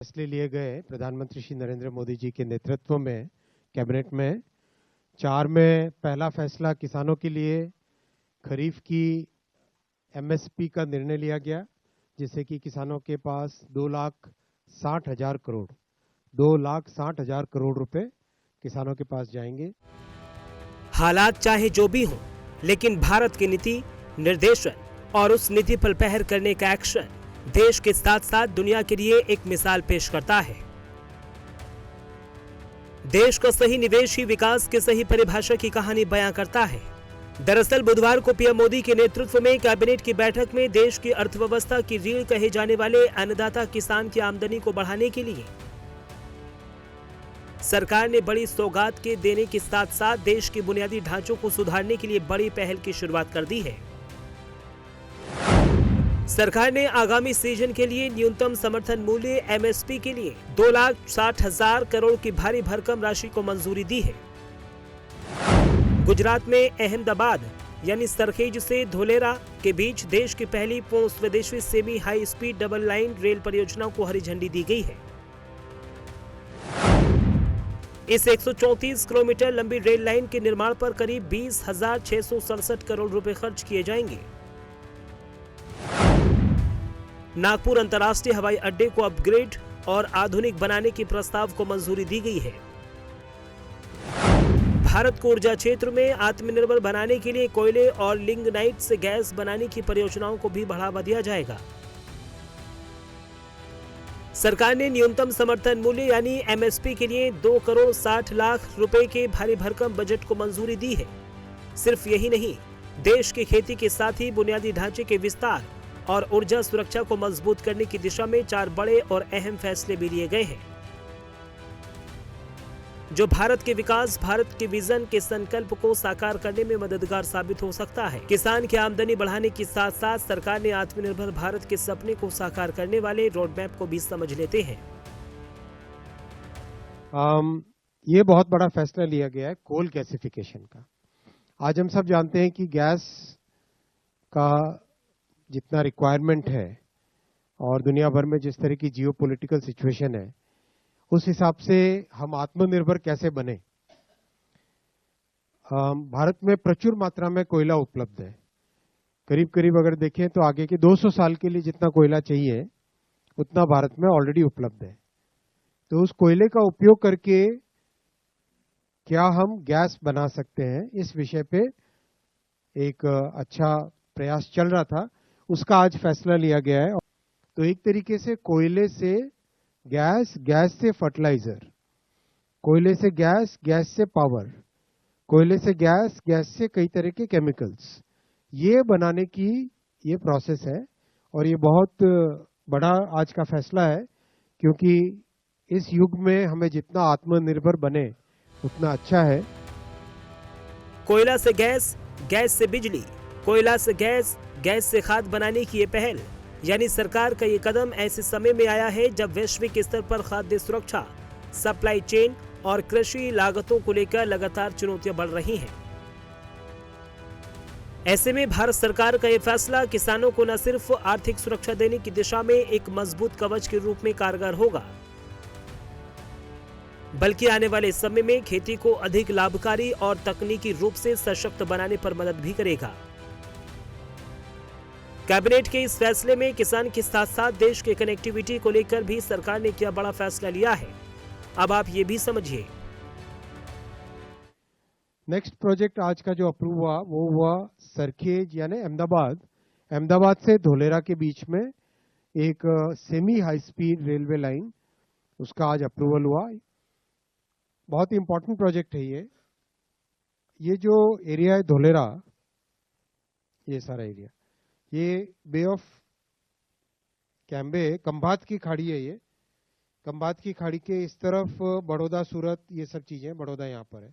फैसले लिए गए प्रधानमंत्री श्री नरेंद्र मोदी जी के नेतृत्व में कैबिनेट में 4 में पहला फैसला किसानों के लिए खरीफ की एमएसपी का निर्णय लिया गया, जिससे कि किसानों के पास 2,60,000 करोड़ रुपए किसानों के पास जाएंगे। हालात चाहे जो भी हों, लेकिन भारत की नीति, निर्देशन और उस नीति पर पहल करने का एक्शन देश के साथ साथ दुनिया के लिए एक मिसाल पेश करता है। देश का सही निवेश ही विकास की सही परिभाषा की कहानी बयां करता है। दरअसल बुधवार को पीएम मोदी के नेतृत्व में कैबिनेट की बैठक में देश की अर्थव्यवस्था की रीढ़ कहे जाने वाले अन्नदाता किसान की आमदनी को बढ़ाने के लिए सरकार ने बड़ी सौगात के देने के साथ साथ देश के बुनियादी ढांचों को सुधारने के लिए बड़ी पहल की शुरुआत कर दी है। सरकार ने आगामी सीजन के लिए न्यूनतम समर्थन मूल्य एमएसपी के लिए 2,60,000 करोड़ की भारी भरकम राशि को मंजूरी दी है। गुजरात में अहमदाबाद यानी सरखेज से धोलेरा के बीच देश की पहली पूर्ण स्वदेशी semi high speed double line rail परियोजना को हरी झंडी दी गई है। इस 134 किलोमीटर लंबी रेल लाइन के निर्माण पर करीब 20,667 करोड़ रुपए खर्च किए जाएंगे। नागपुर अंतर्राष्ट्रीय हवाई अड्डे को अपग्रेड और आधुनिक बनाने के प्रस्ताव को मंजूरी दी गई है। भारत को ऊर्जा क्षेत्र में आत्मनिर्भर बनाने के लिए कोयले और लिग्नाइट से गैस बनाने की परियोजनाओं को भी बढ़ावा दिया जाएगा। सरकार ने न्यूनतम समर्थन मूल्य यानी एमएसपी के लिए 2,60,00,000 रुपए के भारी भरकम बजट को मंजूरी दी है। सिर्फ यही नहीं, देश की खेती के साथ ही बुनियादी ढांचे के विस्तार और ऊर्जा सुरक्षा को मजबूत करने की दिशा में 4 बड़े और अहम फैसले भी लिए गए हैं, जो भारत के विकास, भारत के विजन के संकल्प को साकार करने में मददगार साबित हो सकता है। किसान की आमदनी बढ़ाने के साथ साथ सरकार ने आत्मनिर्भर भारत के सपने को साकार करने वाले रोड मैप को भी समझ लेते हैं। ये बहुत बड़ा फैसला लिया गया है कोल गैसिफिकेशन का। आज हम सब जानते हैं कि गैस का जितना रिक्वायरमेंट है और दुनिया भर में जिस तरह की जियोपॉलिटिकल सिचुएशन है, उस हिसाब से हम आत्मनिर्भर कैसे बने। भारत में प्रचुर मात्रा में कोयला उपलब्ध है। करीब करीब अगर देखें तो आगे के 200 साल के लिए जितना कोयला चाहिए उतना भारत में ऑलरेडी उपलब्ध है। तो उस कोयले का उपयोग करके क्या हम गैस बना सकते हैं, इस विषय पे एक अच्छा प्रयास चल रहा था, उसका आज फैसला लिया गया है। तो एक तरीके से कोयले से गैस, गैस से फर्टिलाइजर, कोयले से गैस, गैस से पावर, कोयले से गैस, गैस से कई तरह के केमिकल्स, ये बनाने की ये प्रोसेस है। और ये बहुत बड़ा आज का फैसला है, क्योंकि इस युग में हमें जितना आत्मनिर्भर बने उतना अच्छा है। कोयला से गैस, गैस से बिजली, कोयला से गैस, गैस से खाद बनाने की ये पहल यानी सरकार का ये कदम ऐसे समय में आया है जब वैश्विक स्तर पर खाद्य सुरक्षा, सप्लाई चेन और कृषि लागतों को लेकर लगातार चुनौतियां बढ़ रही हैं। ऐसे में भारत सरकार का ये फैसला किसानों को न सिर्फ आर्थिक सुरक्षा देने की दिशा में एक मजबूत कवच के रूप में कारगर होगा, बल्कि आने वाले समय में खेती को अधिक लाभकारी और तकनीकी रूप से सशक्त बनाने पर मदद भी करेगा। कैबिनेट के इस फैसले में किसान के साथ साथ देश के कनेक्टिविटी को लेकर भी सरकार ने क्या बड़ा फैसला लिया है, अब आप ये भी समझिए। नेक्स्ट प्रोजेक्ट आज का जो अप्रूव हुआ वो हुआ सरखेज यानी अहमदाबाद से धोलेरा के बीच में एक semi high speed railway line, उसका आज अप्रूवल हुआ। बहुत इंपॉर्टेंट प्रोजेक्ट है ये जो एरिया है धोलेरा, ये सारा एरिया, ये बे ऑफ कैम्बे, खंभात की खाड़ी है। ये खंभात की खाड़ी के इस तरफ बड़ौदा, सूरत, ये सब चीजें, बड़ौदा यहाँ पर है,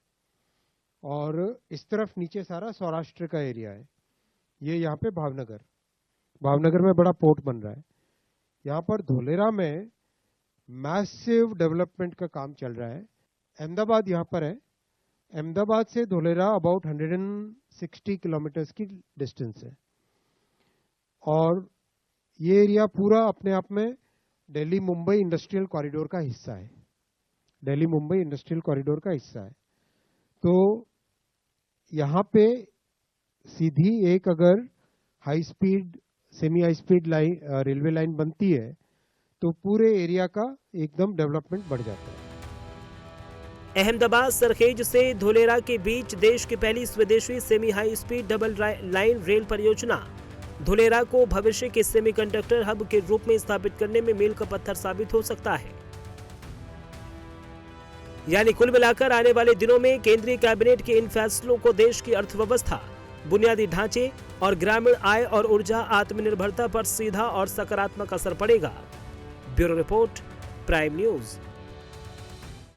और इस तरफ नीचे सारा सौराष्ट्र का एरिया है। ये यहाँ पे भावनगर में बड़ा पोर्ट बन रहा है। यहाँ पर धोलेरा में मैसिव डेवलपमेंट का काम चल रहा है। अहमदाबाद यहाँ पर है। अहमदाबाद से धोलेरा अबाउट 160 किलोमीटर्स की डिस्टेंस है, और ये एरिया पूरा अपने आप में दिल्ली मुंबई इंडस्ट्रियल कॉरिडोर का हिस्सा है। दिल्ली मुंबई इंडस्ट्रियल कॉरिडोर का हिस्सा है। तो यहाँ पे सीधी एक अगर high speed semi high speed line railway line बनती है तो पूरे एरिया का एकदम डेवलपमेंट बढ़ जाता है। अहमदाबाद सरखेज से धोलेरा के बीच देश की पहली स्वदेशी semi high speed double line rail परियोजना धोलेरा को भविष्य के सेमीकंडक्टर हब के रूप में स्थापित करने में मील का पत्थर साबित हो सकता है। यानी कुल मिलाकर आने वाले दिनों में केंद्रीय कैबिनेट के इन फैसलों को देश की अर्थव्यवस्था, बुनियादी ढांचे और ग्रामीण आय और ऊर्जा आत्मनिर्भरता पर सीधा और सकारात्मक असर पड़ेगा। Bureau report, prime news.